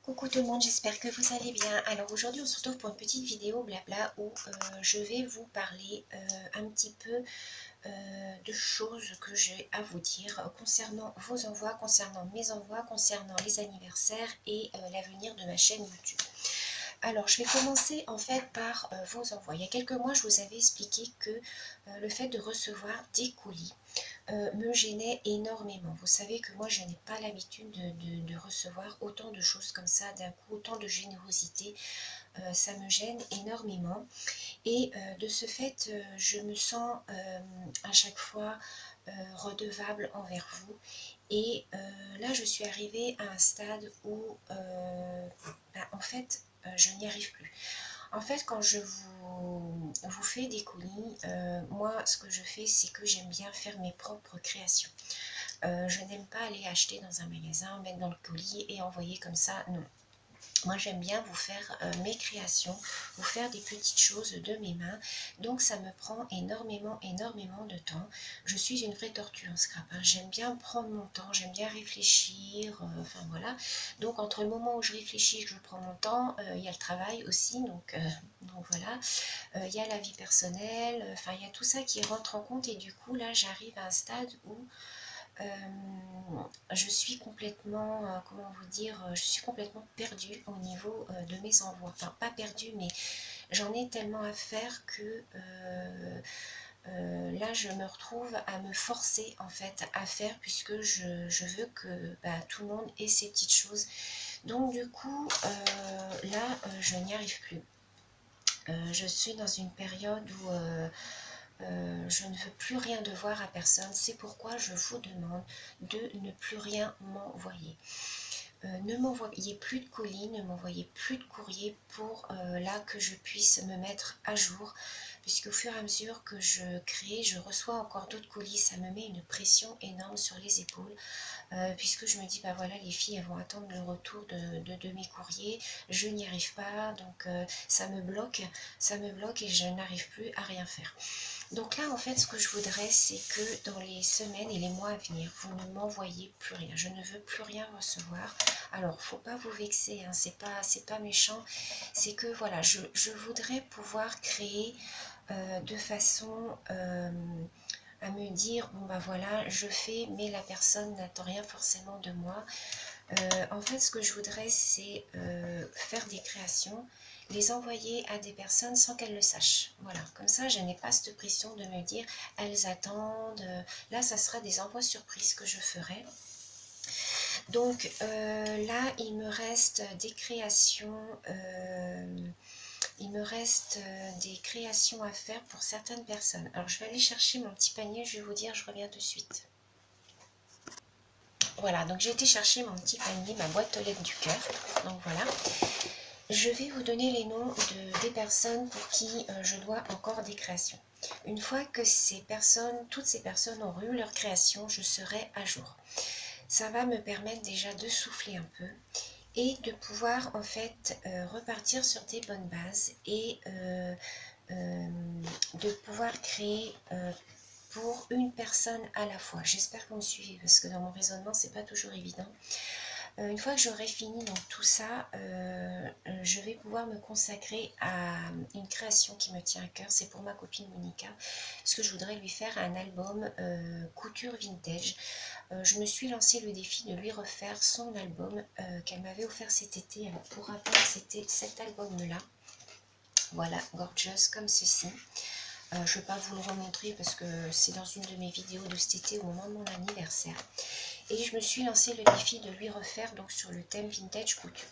Coucou tout le monde, j'espère que vous allez bien. Alors aujourd'hui on se retrouve pour une petite vidéo blabla où je vais vous parler un petit peu de choses que j'ai à vous dire concernant vos envois, concernant mes envois, concernant les anniversaires et l'avenir de ma chaîne YouTube. Alors, je vais commencer en fait par vos envois. Il y a quelques mois, je vous avais expliqué que le fait de recevoir des colis me gênait énormément. Vous savez que moi, je n'ai pas l'habitude de recevoir autant de choses comme ça d'un coup, autant de générosité. Ça me gêne énormément. Et de ce fait, je me sens à chaque fois redevable envers vous. Et là, je suis arrivée à un stade où, en fait, je n'y arrive plus. En fait, quand je vous fais des colis, moi, ce que je fais, c'est que j'aime bien faire mes propres créations. Je n'aime pas aller acheter dans un magasin, mettre dans le colis et envoyer comme ça, non. Moi, j'aime bien vous faire mes créations, vous faire des petites choses de mes mains. Donc, ça me prend énormément de temps. Je suis une vraie tortue en scrap. Hein. J'aime bien prendre mon temps, j'aime bien réfléchir. Enfin, voilà. Donc, entre le moment où je réfléchis et que je prends mon temps, il y a le travail aussi. Donc voilà. Il y a la vie personnelle. Enfin, il y a tout ça qui rentre en compte. Et du coup, là, j'arrive à un stade où je suis complètement, comment vous dire, je suis complètement perdue au niveau de mes envois. Enfin, pas perdue, mais j'en ai tellement à faire que là, je me retrouve à me forcer en fait à faire puisque je veux que tout le monde ait ces petites choses. Donc du coup, là, je n'y arrive plus. Je suis dans une période où je ne veux plus rien devoir à personne. C'est pourquoi je vous demande de ne plus rien m'envoyer. Ne m'envoyez plus de colis, ne m'envoyez plus de courrier pour là que je puisse me mettre à jour. Puisqu'au fur et à mesure que je crée, je reçois encore d'autres colis. Ça me met une pression énorme sur les épaules. Puisque je me dis, bah voilà, les filles, elles vont attendre le retour de mes courriers. Je n'y arrive pas, donc ça me bloque et je n'arrive plus à rien faire. Donc là, en fait, ce que je voudrais, c'est que dans les semaines et les mois à venir, vous ne m'envoyez plus rien. Je ne veux plus rien recevoir. Alors, faut pas vous vexer, hein, c'est pas méchant. C'est que voilà, je voudrais pouvoir créer de façon à me dire, bon bah voilà, je fais, mais la personne n'attend rien forcément de moi. En fait, ce que je voudrais, c'est faire des créations, les envoyer à des personnes sans qu'elles le sachent. Voilà, comme ça, je n'ai pas cette pression de me dire, elles attendent. Là, ça sera des envois surprises que je ferai. Donc là, il me reste des créations. Il me reste des créations à faire pour certaines personnes. Alors, je vais aller chercher mon petit panier. Je vais vous dire, je reviens de suite. Voilà, donc j'ai été chercher mon petit panier, ma boîte aux lettres du cœur. Donc voilà. Je vais vous donner les noms des personnes pour qui je dois encore des créations. Une fois que toutes ces personnes auront eu leur création, je serai à jour. Ça va me permettre déjà de souffler un peu et de pouvoir en fait repartir sur des bonnes bases et de pouvoir créer pour une personne à la fois. J'espère que vous me suivez parce que dans mon raisonnement, c'est pas toujours évident. Une fois que j'aurai fini donc tout ça, je vais pouvoir me consacrer à une création qui me tient à cœur. C'est pour ma copine Monica, parce que je voudrais lui faire un album couture vintage. Je me suis lancé le défi de lui refaire son album qu'elle m'avait offert cet été. Alors pour rappel, c'était cet album-là. Voilà, gorgeous comme ceci. Je ne vais pas vous le remontrer parce que c'est dans une de mes vidéos de cet été au moment de mon anniversaire. Et je me suis lancé le défi de lui refaire donc sur le thème vintage couture.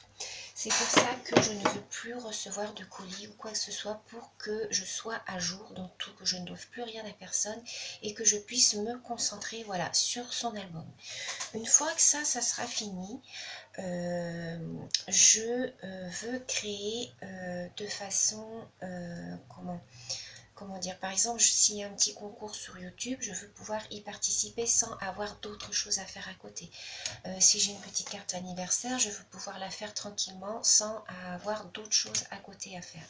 C'est pour ça que je ne veux plus recevoir de colis ou quoi que ce soit pour que je sois à jour, donc tout, que je ne doive plus rien à personne et que je puisse me concentrer voilà, sur son album. Une fois que ça sera fini, je veux créer de façon, comment dire, par exemple, s'il y a un petit concours sur YouTube, je veux pouvoir y participer sans avoir d'autres choses à faire à côté. Si j'ai une petite carte anniversaire, je veux pouvoir la faire tranquillement sans avoir d'autres choses à côté à faire.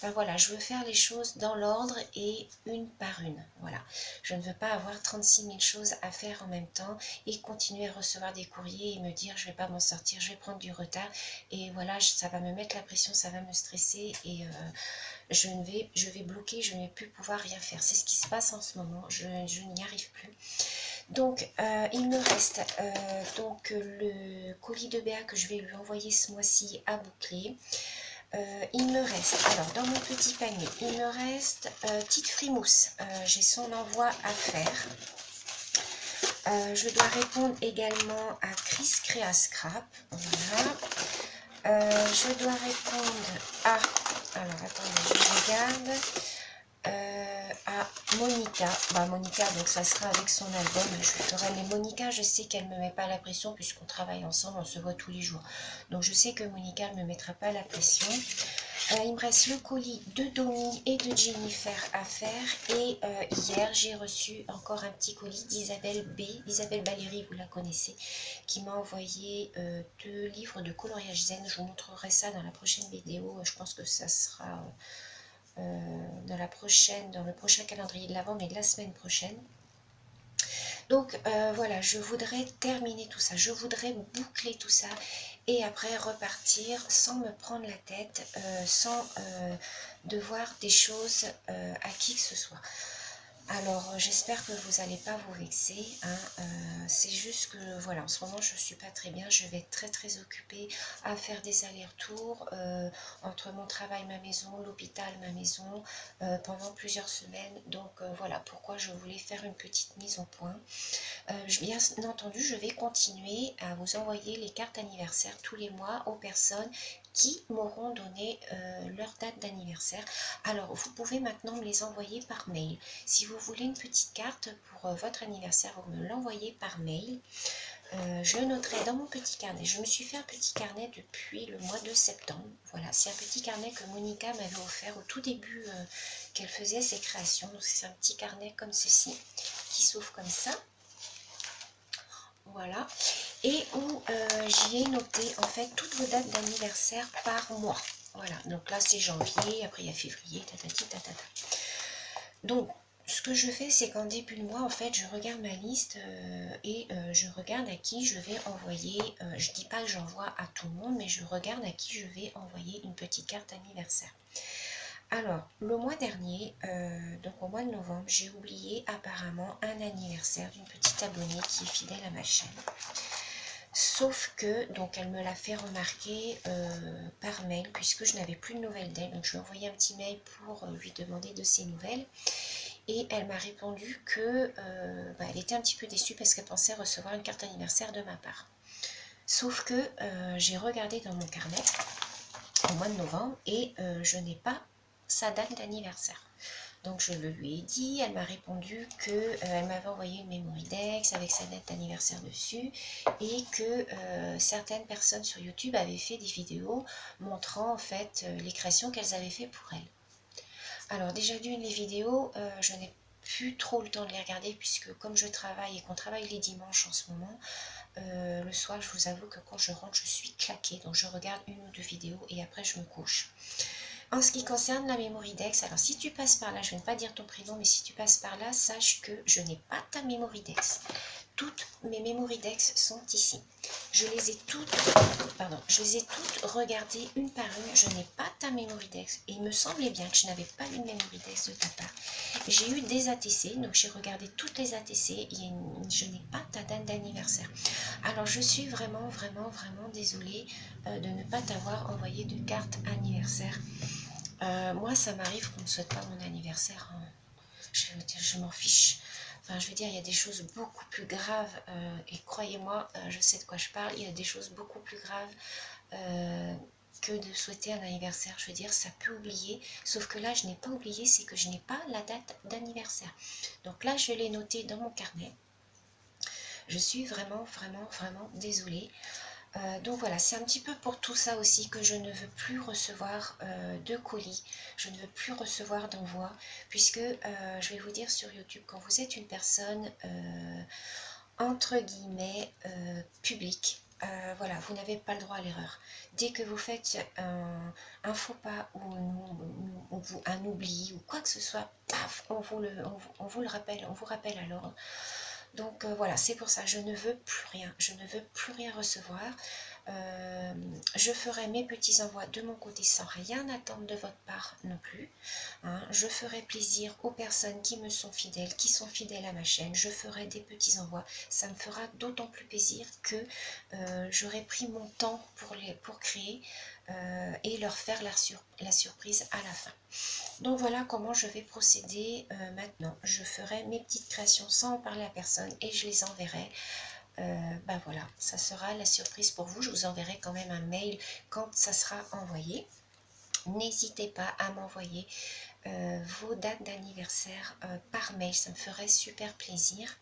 Ben voilà, je veux faire les choses dans l'ordre et une par une. Voilà, je ne veux pas avoir 36 000 choses à faire en même temps et continuer à recevoir des courriers et me dire je vais pas m'en sortir, je vais prendre du retard. Et voilà, ça va me mettre la pression, ça va me stresser et je vais bloquer, je ne vais plus pouvoir rien faire. C'est ce qui se passe en ce moment, je n'y arrive plus. Donc, il me reste le colis de Béa que je vais lui envoyer ce mois-ci à boucler. Il me reste, alors dans mon petit panier, il me reste petite frimousse. J'ai son envoi à faire. Je dois répondre également à Chris Créa Scrap. Voilà. Je dois répondre à... Alors, attendez, je regarde. À Monica. Bah, Monica, donc ça sera avec son album. Je ferai, mais Monica, je sais qu'elle ne me met pas la pression puisqu'on travaille ensemble, on se voit tous les jours. Donc je sais que Monica ne me mettra pas la pression. Il me reste le colis de Domi et de Jennifer à faire. Et hier, j'ai reçu encore un petit colis d'Isabelle B. Isabelle Valérie, vous la connaissez, qui m'a envoyé 2 livres de coloriage zen. Je vous montrerai ça dans la prochaine vidéo. Je pense que ça sera... dans le prochain calendrier de l'Avent, mais de la semaine prochaine. Donc voilà, je voudrais terminer tout ça, je voudrais boucler tout ça et après repartir sans me prendre la tête, sans devoir des choses à qui que ce soit. Alors, j'espère que vous n'allez pas vous vexer, hein. C'est juste que, voilà, en ce moment, je ne suis pas très bien. Je vais être très occupée à faire des allers-retours entre mon travail, ma maison, l'hôpital, ma maison, pendant plusieurs semaines. Donc, voilà pourquoi je voulais faire une petite mise au point. Bien entendu, je vais continuer à vous envoyer les cartes anniversaires tous les mois aux personnes qui m'auront donné leur date d'anniversaire. Alors, vous pouvez maintenant me les envoyer par mail. Si vous voulez une petite carte pour votre anniversaire, vous me l'envoyez par mail. Je noterai dans mon petit carnet. Je me suis fait un petit carnet depuis le mois de septembre. Voilà, c'est un petit carnet que Monica m'avait offert au tout début qu'elle faisait ses créations. Donc, c'est un petit carnet comme ceci qui s'ouvre comme ça. Voilà, et où j'y ai noté en fait toutes vos dates d'anniversaire par mois. Voilà, donc là c'est janvier, après il y a février, tatati tatata. Donc ce que je fais, c'est qu'en début de mois, en fait, je regarde ma liste et je regarde à qui je vais envoyer, je dis pas que j'envoie à tout le monde, mais je regarde à qui je vais envoyer une petite carte anniversaire. Alors, le mois dernier, donc au mois de novembre, j'ai oublié apparemment un anniversaire d'une petite abonnée qui est fidèle à ma chaîne. Sauf que, donc elle me l'a fait remarquer par mail, puisque je n'avais plus de nouvelles d'elle. Donc je lui ai envoyé un petit mail pour lui demander de ses nouvelles. Et elle m'a répondu que elle était un petit peu déçue parce qu'elle pensait recevoir une carte anniversaire de ma part. Sauf que j'ai regardé dans mon carnet au mois de novembre et je n'ai pas sa date d'anniversaire. Donc je le lui ai dit, elle m'a répondu qu'elle m'avait envoyé une Mémoridex avec sa date d'anniversaire dessus et que certaines personnes sur YouTube avaient fait des vidéos montrant en fait les créations qu'elles avaient fait pour elle. Alors déjà d'une, les vidéos, je n'ai plus trop le temps de les regarder puisque comme je travaille et qu'on travaille les dimanches en ce moment, le soir je vous avoue que quand je rentre je suis claquée, donc je regarde 1 ou 2 vidéos et après je me couche. En ce qui concerne la Mémoridex, alors si tu passes par là, je ne vais pas dire ton prénom, mais si tu passes par là, sache que je n'ai pas ta Mémoridex. Toutes mes Mémoridex sont ici. Je les ai toutes regardées une par une. Je n'ai pas ta Mémoridex. Et il me semblait bien que je n'avais pas une Mémoridex de ta part. J'ai eu des ATC, donc j'ai regardé toutes les ATC et je n'ai pas ta date d'anniversaire. Alors je suis vraiment désolée de ne pas t'avoir envoyé de carte anniversaire. Moi, ça m'arrive qu'on ne souhaite pas mon anniversaire. Hein. Je m'en fiche. Enfin, je veux dire, il y a des choses beaucoup plus graves. Et croyez-moi, je sais de quoi je parle. Il y a des choses beaucoup plus graves que de souhaiter un anniversaire. Je veux dire, ça peut oublier. Sauf que là, je n'ai pas oublié, c'est que je n'ai pas la date d'anniversaire. Donc là, je l'ai noté dans mon carnet. Je suis vraiment désolée. Donc voilà, c'est un petit peu pour tout ça aussi que je ne veux plus recevoir de colis, je ne veux plus recevoir d'envoi, puisque je vais vous dire sur YouTube, quand vous êtes une personne entre guillemets publique, voilà, vous n'avez pas le droit à l'erreur. Dès que vous faites un faux pas ou un oubli ou quoi que ce soit, paf, on vous le rappelle, on vous rappelle à l'ordre. Donc voilà, c'est pour ça, je ne veux plus rien, je ne veux plus rien recevoir. Je ferai mes petits envois de mon côté sans rien attendre de votre part non plus. Hein. Je ferai plaisir aux personnes qui me sont fidèles à ma chaîne. Je ferai des petits envois. Ça me fera d'autant plus plaisir que j'aurai pris mon temps pour créer et leur faire la surprise à la fin. Donc voilà comment je vais procéder maintenant. Je ferai mes petites créations sans en parler à personne et je les enverrai. Ben voilà, ça sera la surprise pour vous. Je vous enverrai quand même un mail quand ça sera envoyé. N'hésitez pas à m'envoyer vos dates d'anniversaire par mail, ça me ferait super plaisir.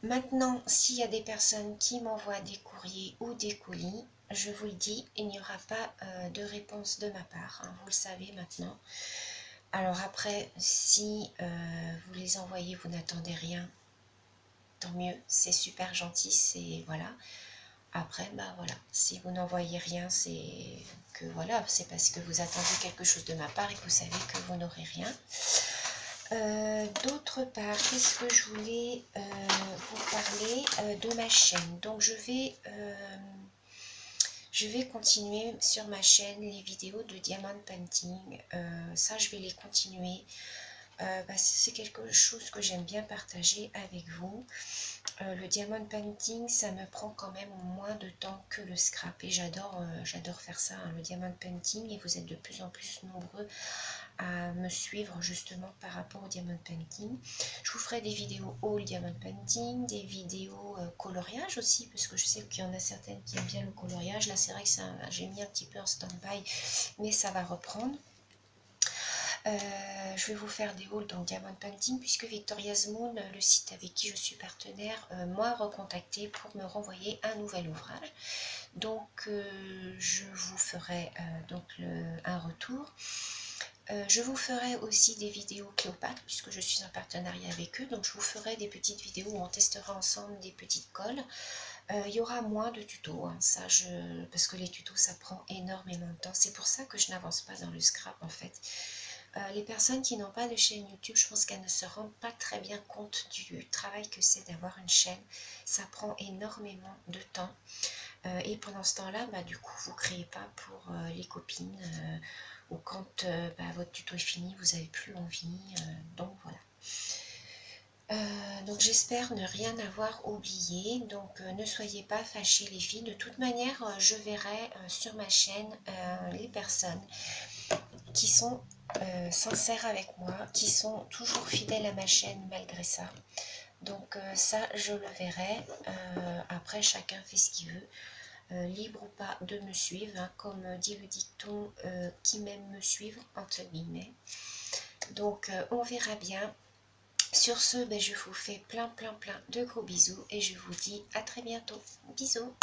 Maintenant, s'il y a des personnes qui m'envoient des courriers ou des colis, je vous le dis, il n'y aura pas de réponse de ma part, hein, vous le savez maintenant. Alors après, si vous les envoyez, vous n'attendez rien, tant mieux, c'est super gentil, c'est voilà. Après, bah voilà, si vous n'envoyez rien, c'est que voilà, c'est parce que vous attendez quelque chose de ma part et que vous savez que vous n'aurez rien. D'autre part, qu'est-ce que je voulais vous parler de ma chaîne. Donc je vais continuer sur ma chaîne les vidéos de diamond painting. Ça, je vais les continuer. C'est quelque chose que j'aime bien partager avec vous. Le diamond painting, ça me prend quand même moins de temps que le scrap et j'adore faire ça, hein, le diamond painting, et vous êtes de plus en plus nombreux à me suivre justement par rapport au diamond painting. Je vous ferai des vidéos haul diamond painting, des vidéos coloriage aussi, parce que je sais qu'il y en a certaines qui aiment bien le coloriage. Là c'est vrai que j'ai mis un petit peu en stand-by, mais ça va reprendre. Je vais vous faire des hauls dans Diamond Painting puisque Victoria's Moon, le site avec qui je suis partenaire, m'a recontacté pour me renvoyer un nouvel ouvrage. Donc je vous ferai un retour. Je vous ferai aussi des vidéos Cléopâtre puisque je suis en partenariat avec eux. Donc je vous ferai des petites vidéos où on testera ensemble des petites colles. Il y aura moins de tutos, hein, parce que les tutos ça prend énormément de temps. C'est pour ça que je n'avance pas dans le scrap en fait. Les personnes qui n'ont pas de chaîne YouTube, je pense qu'elles ne se rendent pas très bien compte du travail que c'est d'avoir une chaîne. Ça prend énormément de temps. Et pendant ce temps-là, du coup, vous ne créez pas pour les copines. Ou quand votre tuto est fini, vous n'avez plus envie. Donc voilà. Donc j'espère ne rien avoir oublié. Donc ne soyez pas fâchés les filles. De toute manière, je verrai sur ma chaîne les personnes qui sont sincères avec moi, qui sont toujours fidèles à ma chaîne malgré ça. Donc ça, je le verrai. Après, chacun fait ce qu'il veut. Libre ou pas de me suivre, hein, comme dit le dicton, qui m'aime me suivre, entre guillemets. Donc on verra bien. Sur ce, je vous fais plein de gros bisous et je vous dis à très bientôt. Bisous.